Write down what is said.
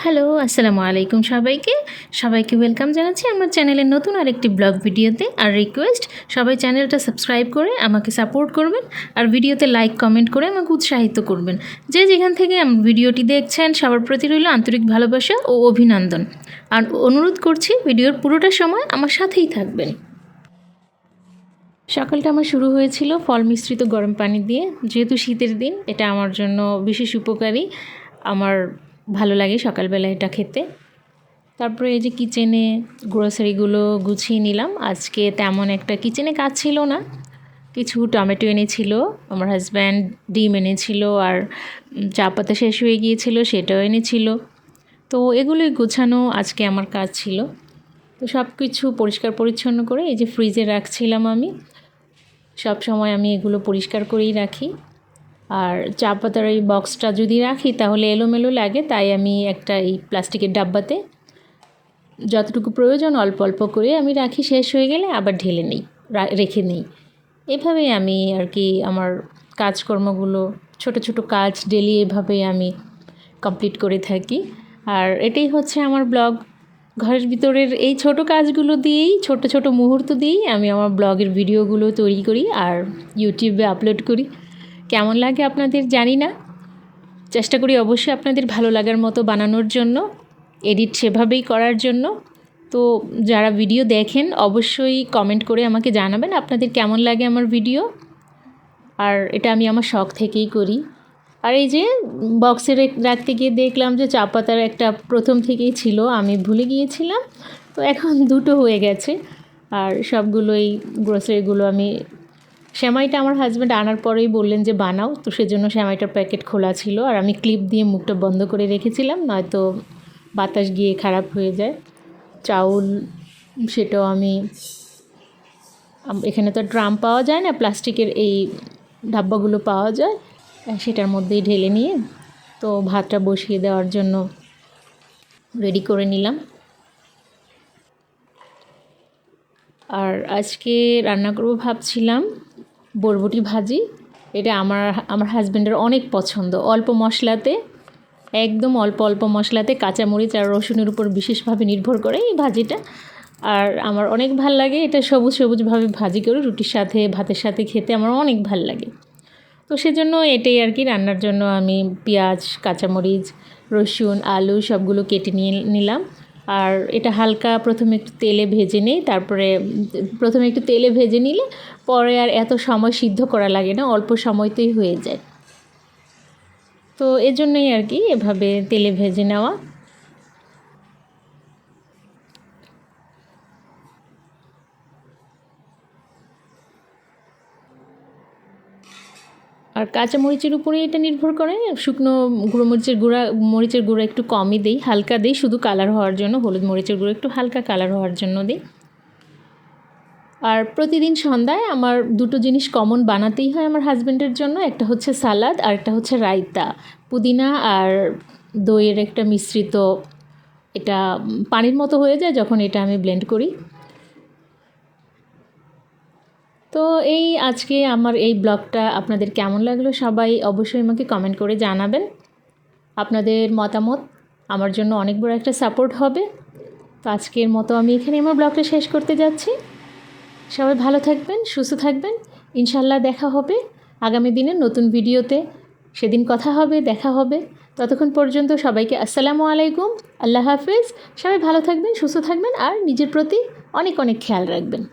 Hello, আসসালামু আলাইকুম সবাইকে ওয়েলকাম জানাচ্ছি আমার চ্যানেলের নতুন আরেকটি ব্লগ ভিডিওতে। আর রিকোয়েস্ট, সবাই চ্যানেলটা সাবস্ক্রাইব করে আমাকে সাপোর্ট করবেন আর ভিডিওতে লাইক কমেন্ট করে আমাকে উৎসাহিত করবেন। যে যেখান থেকে আমার ভিডিওটি দেখছেন সবার প্রতি রইল আন্তরিক ভালোবাসা ও অভিনন্দন। আর অনুরোধ করছি ভিডিওর পুরোটা সময় আমার সাথেই থাকবেন। সকালটা আমার শুরু হয়েছিল ফল মিশ্রিত গরম পানি দিয়ে। যেহেতু শীতের দিন, এটা আমার জন্য বিশেষ উপকারী। আমার ভালো লাগে সকালবেলা এটা খেতে। তারপরে এই যে কিচেনে গ্রোসারিগুলো গুছিয়ে নিলাম। আজকে তেমন একটা কিচেনে কাজ ছিল না। কিছু টমেটো এনেছিল আমার হাজব্যান্ড, ডিম এনেছিল, আর চা পাতা শেষ হয়ে গিয়েছিল সেটাও এনেছিল। তো এগুলোই গোছানো আজকে আমার কাজ ছিল। তো সব কিছু পরিষ্কার পরিচ্ছন্ন করে এই যে ফ্রিজে রাখছিলাম। সব সময় আমি এগুলো পরিষ্কার করেই রাখি। আর চা পাতার এই বক্সটা যদি রাখি তাহলে এলোমেলো লাগে, তাই আমি একটা এই প্লাস্টিকের ডাব্বাতে যতটুকু প্রয়োজন অল্প অল্প করে আমি রাখি। শেষ হয়ে গেলে আবার ঢেলে নেই, রেখে নেই। এভাবেই আমি আর কি আমার কাজকর্মগুলো, ছোট ছোট কাজ ডেলি এভাবেই আমি কমপ্লিট করে থাকি। আর এটাই হচ্ছে আমার ব্লগ। ঘরের ভিতরের এই ছোট কাজগুলো দিয়েই, ছোট ছোট মুহূর্ত দিয়েই আমি আমার ব্লগের ভিডিওগুলো তৈরি করি আর ইউটিউবে আপলোড করি। কেমন লাগে আপনাদের জানি না, চেষ্টা করি অবশ্যই আপনাদের ভালো লাগার মতো বানানোর জন্য, এডিট সেভাবেই করার জন্য। তো যারা ভিডিও দেখেন অবশ্যই কমেন্ট করে আমাকে জানাবেন আপনাদের কেমন লাগে আমার ভিডিও। আর এটা আমি আমার শখ থেকেই করি। আর এই যে বক্সে রাখতে গিয়ে দেখলাম যে চা পাতার একটা প্রথম থেকেই ছিল, আমি ভুলে গিয়েছিলাম। তো এখন দুটো হয়ে গেছে। আর সবগুলোই গ্রোসারিগুলো আমি, সেমাইটা আমার হাজব্যান্ড আনার পরেই বললেন যে বানাও, তো সেজন্য সেমাইটার প্যাকেট খোলা ছিল আর আমি ক্লিপ দিয়ে মুখটা বন্ধ করে রেখেছিলাম, নয়তো বাতাস গিয়ে খারাপ হয়ে যায়। চাউল, সেটাও আমি, এখানে তো ড্রাম পাওয়া যায় না, প্লাস্টিকের এই ডাব্বাগুলো পাওয়া যায়, সেটার মধ্যেই ঢেলে নিয়ে তো ভাতটা বসিয়ে দেওয়ার জন্য রেডি করে নিলাম। আর আজকে রান্না করব ভাবছিলাম বরবটি ভাজি। এটা আমার হাজব্যান্ডের অনেক পছন্দ। অল্প মশলাতে, একদম অল্প অল্প মশলাতে কাঁচামরিচ আর রসুনের উপর বিশেষভাবে নির্ভর করে এই ভাজিটা। আর আমার অনেক ভাল লাগে এটা, সবুজ সবুজভাবে ভাজি করে রুটির সাথে ভাতের সাথে খেতে আমার অনেক ভাল লাগে। তো সেজন্য এটাই আর কি রান্নার জন্য আমি পেঁয়াজ, কাঁচামরিচ, রসুন, আলু সবগুলো কেটে নিয়ে নিলাম। আর এটা হালকা প্রথমে একটু তেলে ভেজে নিই। তারপরে প্রথমে একটু তেলে ভেজে নিলে পরে আর এত সময় সিদ্ধ করা লাগে না, অল্প সময়তেই হয়ে যায়। তো এজন্যই আর কি এভাবে তেলে ভেজে নেওয়া। আর কাঁচা মরিচের উপরে এটা নির্ভর করে। শুকনো গুঁড়ো মরিচের গুঁড়া একটু কমই দিই, হালকা দিই শুধু কালার হওয়ার জন্য। হলুদ মরিচের গুঁড়ো একটু হালকা কালার হওয়ার জন্য দিই। আর প্রতিদিন সন্ধ্যায় আমার দুটো জিনিস কমন বানাতেই হয় আমার হাজব্যান্ডের জন্য। একটা হচ্ছে সালাদ আর একটা হচ্ছে রায়তা, পুদিনা আর দইয়ের একটা মিশ্রিত। এটা পানির মতো হয়ে যায় যখন এটা আমি ব্লেন্ড করি। তো এই আজকে আমার এই ব্লগটা আপনাদের কেমন লাগলো সবাই অবশ্যই আমাকে কমেন্ট করে জানাবেন। আপনাদের মতামত আমার জন্য অনেক বড় একটা সাপোর্ট হবে। তো আজকের মতো আমি এখানে আমার ব্লগটা শেষ করতে যাচ্ছি। সবাই ভালো থাকবেন, সুস্থ থাকবেন। ইনশাল্লাহ দেখা হবে আগামী দিনের নতুন ভিডিওতে। সেদিন কথা হবে, দেখা হবে। ততক্ষণ পর্যন্ত সবাইকে আসসালামু আলাইকুম, আল্লাহ হাফিজ। সবাই ভালো থাকবেন, সুস্থ থাকবেন আর নিজের প্রতি অনেক অনেক খেয়াল রাখবেন।